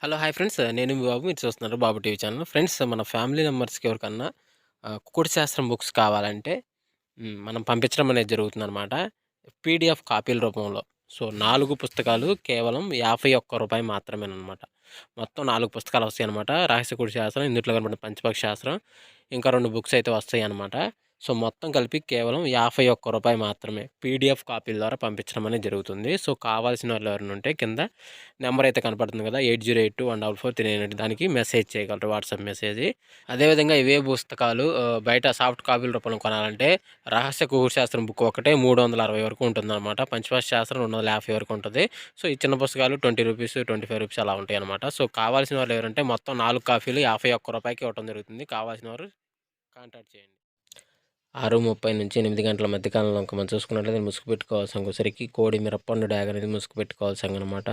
Hello! Hi friends. నేను మీ బాబు. మీరు చూస్తున్నారు బాబు టీవీ ఛానల్. ఫ్రెండ్స్ మన ఫ్యామిలీ మెంబర్స్‌కి ఎవరికన్నా కుకుడు శాస్త్రం బుక్స్ కావాలంటే మనం పంపించడం అనేది జరుగుతుందనమాట. పీడీఎఫ్ కాపీల రూపంలో. సో, 4 పుస్తకాలు కేవలం రూ. 51 మాత్రమేననమాట. మొత్తం 4 పుస్తకాలు వస్తాయనమాట. రహస్య కుడి శాస్త్రం, ఇందుట్లో కనపడిన పంచపక్షి శాస్త్రం, ఇంకా 2 బుక్స్ అయితే వస్తాయనమాట. సో, మొత్తం కలిపి కేవలం రూ. 51 మాత్రమే. పీడీఎఫ్ కాపీల ద్వారా పంపించడం అనేది జరుగుతుంది. సో, కావాల్సిన వాళ్ళు ఎవరైనా ఉంటే కింద నెంబర్ అయితే కనపడుతుంది కదా! 8082144398 దానికి మెసేజ్ చేయగలరు. WhatsApp message. అదేవిధంగా ఇవే పుస్తకాలు బయట సాఫ్ట్ కాపీల రూపంలో కొనాలంటే రహస్య ఖగోళ శాస్త్రం బుక్ ఒకటే 360 వరకు ఉంటుందన్నమాట. పంచభాష శాస్త్రం 250 వరకు ఉంటుంది. సో, ఈ చిన్న పుస్తకాలు రూ. 20, రూ. 25 అలా ఉంటాయన్నమాట. సో, కావాల్సిన వాళ్ళు ఎవరంటే మొత్తం 4 కాపీలు రూ. 51కి ఇవ్వడం జరుగుతుంది. కావాల్సిన వారు కాంటాక్ట్ చేయండి. 6:30 నుంచి 8 గంటల మధ్య కాలంలో కనుక మనం చూసుకున్నట్లయితే ముసుగు పెట్టుకోవాల్సిన వచ్చేసరికి కోడి మిరప్పండు డ్యాగ్ అనేది ముసుగు పెట్టుకోవాల్సింది అనమాట.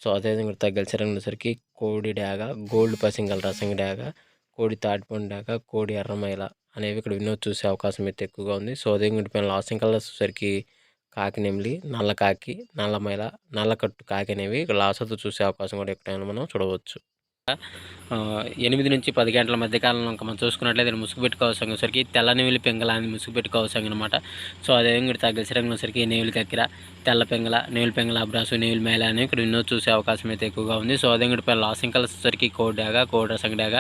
సో, అదేవిధంగా తగ్గలసరంగా వచ్చేసరికి కోడి డ్యాగ, గోల్డ్ పసింగల్ రసంగి డ్యాగ, కోడి తాటిపండు డ్యాగ, కోడి ఎర్రమైల అనేవి ఇక్కడ వినోద్ చూసే అవకాశం అయితే ఎక్కువగా ఉంది. సో, అదేవిధంగా పైన లాస్టింగ్ కలర్స్ వచ్చేసరికి కాకి నెమిలి, నల్ల కాకి, నల్లమైల, నల్లకట్టు కాకి అనేవి ఇక్కడ లాస్ట్‌తో చూసే అవకాశం కూడా ఎక్కడైనా మనం చూడవచ్చు. 8-10 గంటల మధ్య కాలంలో ఇంకా మనం చూసుకున్నట్లయితే ముసుగు పెట్టుకోవాల్సిన వచ్చేసరికి తెల్ల నెమిలి పెంగల అని ముసుగు పెట్టుకోవాల్సింది అనమాట. సో, అదేవిధంగా ఇక్కడ తగ్గలసరంగా వచ్చేసరికి నెమిలి కక్కిర, తెల్ల పెంగల, నెమిలి పెంగల అబ్రాసు, నెమిలి మేల అని ఇక్కడ వినోద్ చూసే అవకాశం అయితే ఎక్కువగా ఉంది. సో, అదేవిధంగా ఇక్కడ లాసింగ్ కలర్స్ వచ్చేసరికి కోడి డాగ, కోడి రసంగి డాగ,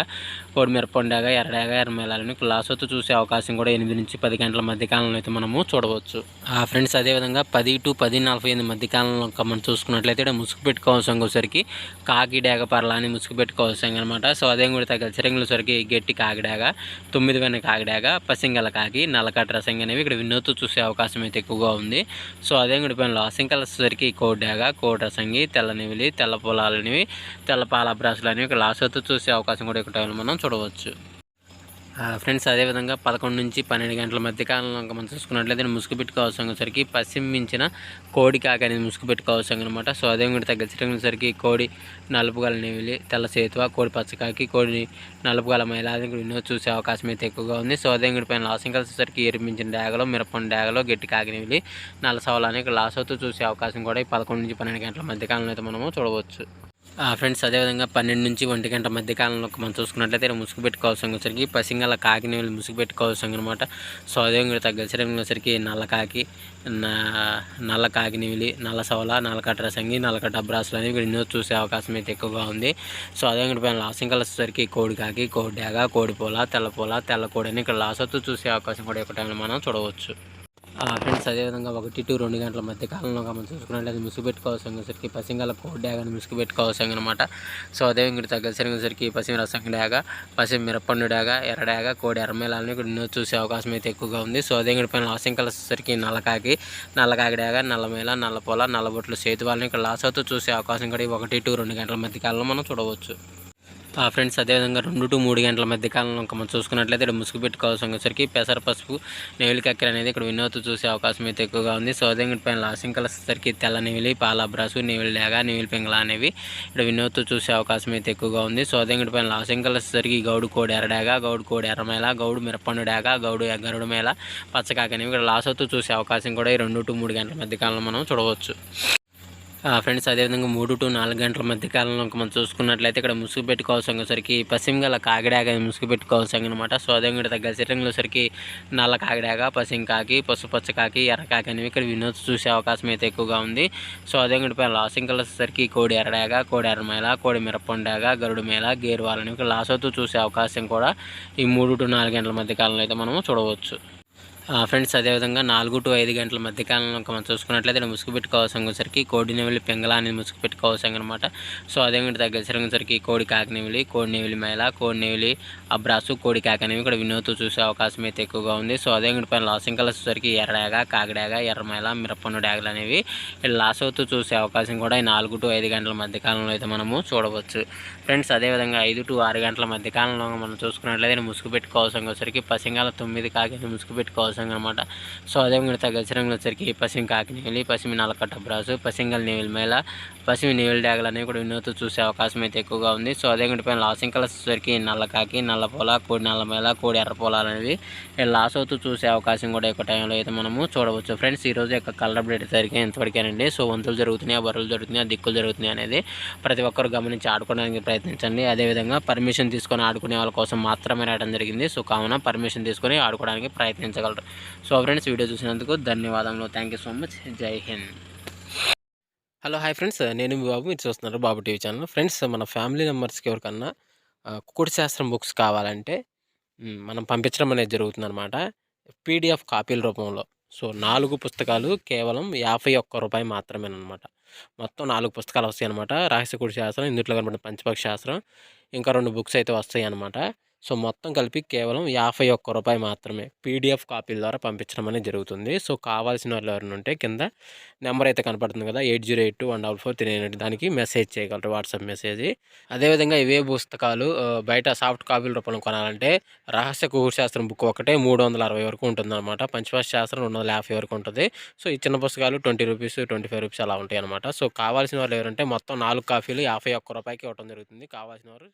కోడి మిరపండు డాగ, ఎర్ర డాగ, ఎర్రమేలని ఇక్కడ లాస్ట్‌తో చూసే అవకాశం కూడా 8-10 గంటల మధ్య కాలంలో అయితే మనము చూడవచ్చు. ఫ్రెండ్స్ అదేవిధంగా 10 to 10:48 మధ్య కాలంలో మనం చూసుకున్నట్లయితే ఇక్కడ ముసుగు పెట్టుకోవాల్సిన వచ్చేసరికి కాకి డాగ పర్ల అని ముసుగు పెట్టుకోవాల్సింది అనమాట. సో, అదేం కూడా తగ్గలసరంగుల సరికి గట్టి కాకిడాగ, 9 వెన్న కాకిడాగ, పసింగల కాకి, నల్లకట్ట రసంగి అనేవి ఇక్కడ వినోద్తో చూసే అవకాశం అయితే ఎక్కువగా ఉంది. సో, అదేం కూడా పైన లాసింగ్ కలర్స్ సరికి కోడి డాగ, కోడి రసంగి, తెల్ల నెమిలి, తెల్ల పొలాలనేవి, తెల్ల పాల అబ్రాసులు అనేవి ఇక్కడ లాస్ట్‌తో చూసే అవకాశం కూడా ఇక్కడ మనం చూడవచ్చు. ఫ్రెండ్స్ అదేవిధంగా 11 నుంచి 12 గంటల మధ్య కాలంలో మనం చూసుకున్నట్లయితే ముసుగు పెట్టుకోవాల్సిన సరికి పశ్చిమించిన కోడి కాకి అనేది ముసుగు పెట్టుకోవాల్సిన అనమాట. సో, అదే కూడా తగ్గసరికి కోడి నలుపు గల నెమిలి, తెల్ల సేతువ, కోడి పచ్చకాకి, కోడి నలుపు గల మైల అది వినోద్ చూసే అవకాశం అయితే ఎక్కువగా ఉంది. సో, అదే కూడా పైన లాసింగ్ కలిసేసరికి ఎరిపించిన డాగలో, మిరపండు డాగలో, గట్టి కాకి నెమిలి, నల్ల సవలని ఇక్కడ లాస్ అవుతూ చూసే అవకాశం కూడా ఈ 11 నుంచి 12 గంటల మధ్య కాలంలో అయితే మనము చూడవచ్చు. ఫ్రెండ్స్ అదేవిధంగా 12 నుంచి 1 గంట మధ్య కాలంలో మనం చూసుకున్నట్లయితే ముసుగు పెట్టుకోవాల్సిన వచ్చరికి పసింగల కాకి నెమిలి ముసుగు పెట్టుకోవాల్సిన అనమాట. సో, అదేవిధంగా తగ్గలసరంగా వచ్చరికి నల్ల కాకి, నల్ల కాకి నెమిలి, నల్ల సవల, నల్లకట్ట రసంగి, నల్లకట్ట అబ్రాసులు అనేవి వినోద్ చూసే అవకాశం అయితే ఎక్కువగా ఉంది. సో, అదేవిధంగా పైన లాసింగ్ కలర్స్ వచ్చరికి కోడి కాకి, కోడి డాగ, కోడి పూల, తెల్ల కోడి అని ఇక్కడ లాస్ అవుతూ చూసే అవకాశం కూడా ఒకటైనా మనం చూడవచ్చు. ఫ్రెండ్స్ అదేవిధంగా 1 to 2 గంటల మధ్య కాలంలో మనం చూసుకున్నట్లయితే ముసుగు పెట్టుకోవాల్సిన సరికి పసింగల కోడి డాగని ముసుగు పెట్టుకోవాల్సిన అనమాట. సో, అదేవిధంగా తగ్గలసరంగా సరికి పసిమి రసంగి డాగ, పసిమి మిరపండు డాగ, ఎర్ర డాగ, కోడి ఎర్రమేలని ఇక్కడ వినోద్ చూసే అవకాశం అయితే ఎక్కువగా ఉంది. సో, అదేవిధంగా పైన లాసింగ్ కలర్స్ సరికి నల్లకాకి డాగ, నల్లమేల, నల్లపొల, నల్లబొట్లు సేతువాలని ఇక్కడ లాస్ అవుతూ చూసే అవకాశం కూడా 1 to 2 గంటల మధ్య కాలంలో మనం చూడవచ్చు. ఫ్రెండ్స్ అదేవిధంగా 2 to 3 గంటల మధ్య కాలంలో మనం చూసుకున్నట్లయితే ఇక్కడ ముసుగు పెట్టుకోవాల్సిన వచ్చరికి పెసర పసుపు, నెమిలి కక్కెర అనేది ఇక్కడ వినోద్ చూసే అవకాశం అయితే ఎక్కువగా ఉంది. సో, అదేవిధంగా పైన లాసింగ్ కలర్స్ వచ్చరికి తెల్ల నెమిలి, పాల అబ్రాసు, నెమిలి డాగ, నెమిలి పెంగళ అనేవి ఇక్కడ వినోద్ చూసే అవకాశం అయితే ఎక్కువగా ఉంది. సో, అదేవిధంగా పైన లాసింగ్ కలర్స్ వచ్చరికి గౌడు కోడి ఎర్ర డాగ, గౌడు కోడి ఎర్రమేల, గౌడు మిరపండు డాగ, గౌడు గరుడు మేల, పచ్చకాకి అనేవి ఇక్కడ లాస్ అవుతూ చూసే అవకాశం కూడా ఈ 2 to 3 గంటల మధ్య కాలంలో మనం చూడవచ్చు. ఫ్రెండ్స్ అదేవిధంగా 3 to 4 గంటల మధ్య కాలంలో మనం చూసుకున్నట్లయితే ఇక్కడ ముసుగు పెట్టుకోవాల్సిన సరికి పశ్చిమగల కాకిడాగ ముసుగు పెట్టుకోవాల్సిన అనమాట. సో, అదేవిధంగా తగ్గలసరంలో సరికి నల్ల కాకిడాగ, పసింకాకి, పసుపచ్చ కాకి, ఎర్ర కాకి అనేవి ఇక్కడ వినోద్ చూసే అవకాశం అయితే ఎక్కువగా ఉంది. సో, అదేవిధంగా పైన లాసింగ్ కలర్స్ సరికి కోడి ఎర్రడాగ, కోడి ఎర్రమేల, కోడి మిరపండు డాగ, గరుడు మేల, గేరువాలని ఇక్కడ లాస్ అవుతూ చూసే అవకాశం కూడా ఈ 3 to 4 గంటల మధ్య కాలంలో అయితే మనము చూడవచ్చు. ఫ్రెండ్స్ అదేవిధంగా 4 to 5 గంటల మధ్య కాలంలో మనం చూసుకున్నట్లయితే ముసుగు పెట్టుకోవాల్సిన సరికి కోడి నెమిలి పెంగళ అనేది ముసుగు పెట్టుకోవాల్సిన అనమాట. సో, అదేవిధంగా తగ్గలసరంగా సరికి కోడి కాకి నెమిలి, కోడి నెమిలి మైల, కోడి నెమిలి అబ్రాసు, కోడి కాకి అనేవి ఇక్కడ వినోద్ చూసే అవకాశం అయితే ఎక్కువగా ఉంది. సో, అదేవిధంగా పైన లాసింగ్ కలర్స్ సరికి ఎర్రడాగ, కాకిడాగ, ఎర్రమైల, మిరపండు డాగలు అనేవి లాస్ అవుతూ చూసే అవకాశం కూడా ఈ 4 to 5 గంటల మధ్య కాలంలో అయితే మనము చూడవచ్చు. ఫ్రెండ్స్ అదేవిధంగా 5 to 6 గంటల మధ్య కాలంలో మనం చూసుకున్నట్లయితే ముసుగు పెట్టుకోవాల్సిన సరికి పసింగాల 9 కాకి ముసుగు పెట్టుకోవాల్సిన కవసం అనమాట. సో అదేవిధంగా తగ్గ వచ్చరికి పసిమి కాకినేలి, పసిమి నల్లకట్ట బ్రాసు, పసింగల్ నేవిల్ మేళ, పసిమి నేవిల్ డ్యాగలు అనేవి కూడా వినూత్న చూసే అవకాశం అయితే ఎక్కువగా ఉంది. సో అదేవిధంగా పైన లాసింగ్ కలర్స్ వచ్చరికి నల్ల కాకి, నల్ల పొల, కోడి నల్ల మేళ, కోడి ఎర్ర పొలాలు అనేవి లాస్ అవుతూ చూసే అవకాశం కూడా ఎక్కువ టైంలో అయితే మనము చూడవచ్చు. ఫ్రెండ్స్ ఈరోజు యొక్క కలర్ అప్డేట్ సరికి ఎంతవరకేనండి. సో వంతులు జరుగుతున్నాయి, బరువులు జరుగుతున్నాయి, దిక్కులు జరుగుతున్నాయి అనేది ప్రతి ఒక్కరు గమనించి ఆడుకోవడానికి ప్రయత్నించండి. అదేవిధంగా పర్మిషన్ తీసుకొని ఆడుకునే వాళ్ళ కోసం మాత్రమే రావడం జరిగింది. సో కావున పర్మిషన్ తీసుకొని ఆడుకోవడానికి ప్రయత్నించగలరు. సో ఫ్రెండ్స్ వీడియో చూసినందుకు ధన్యవాదములు. Thank you so much. జై హింద్. హలో హాయ్ ఫ్రెండ్స్, నేను మీ బాబు, మీరు చూస్తున్నారు బాబు టీవీ ఛానల్. ఫ్రెండ్స్ మన ఫ్యామిలీ మెంబర్స్కి ఎవరికన్నా కుకుడు శాస్త్రం బుక్స్ కావాలంటే మనం పంపించడం అనేది జరుగుతుందన్నమాట, పీడిఎఫ్ కాపీల రూపంలో. సో 4 పుస్తకాలు కేవలం రూ. 51 మాత్రమేనమాట. మొత్తం 4 పుస్తకాలు వస్తాయి అనమాట. రహస్య కుడి శాస్త్రం, ఇందులో కనబడిన పంచపక్ష శాస్త్రం, ఇంకా 2 బుక్స్ అయితే వస్తాయి అనమాట. సో మొత్తం కలిపి కేవలం రూ. 51 మాత్రమే పీడిఎఫ్ కాపీల ద్వారా పంపించడం అనేది జరుగుతుంది. సో కావాల్సిన వాళ్ళు ఎవరైనా ఉంటే కింద నెంబర్ అయితే కనపడుతుంది కదా, 8082144398, దానికి మెసేజ్ చేయగలరు, వాట్సాప్ మెసేజ్. అదేవిధంగా ఇవే పుస్తకాలు బయట సాఫ్ట్ కాపీల రూపంలో కొనాలంటే రహస్య కుకుడు శాస్త్రం బుక్ ఒకటే 360 వరకు ఉంటుందన్నమాట. పంచపక్ష శాస్త్రం 250 వరకు ఉంటుంది. సో ఈ చిన్న పుస్తకాలు 20 రూపీస్, 25 రూపీస్ అలా ఉంటాయి అనమాట. సో కావాల్సిన వాళ్ళు ఎవరంటే మొత్తం 4 కాపీలు రూ. 51 ఇవ్వడం జరుగుతుంది. కావాల్సిన వారు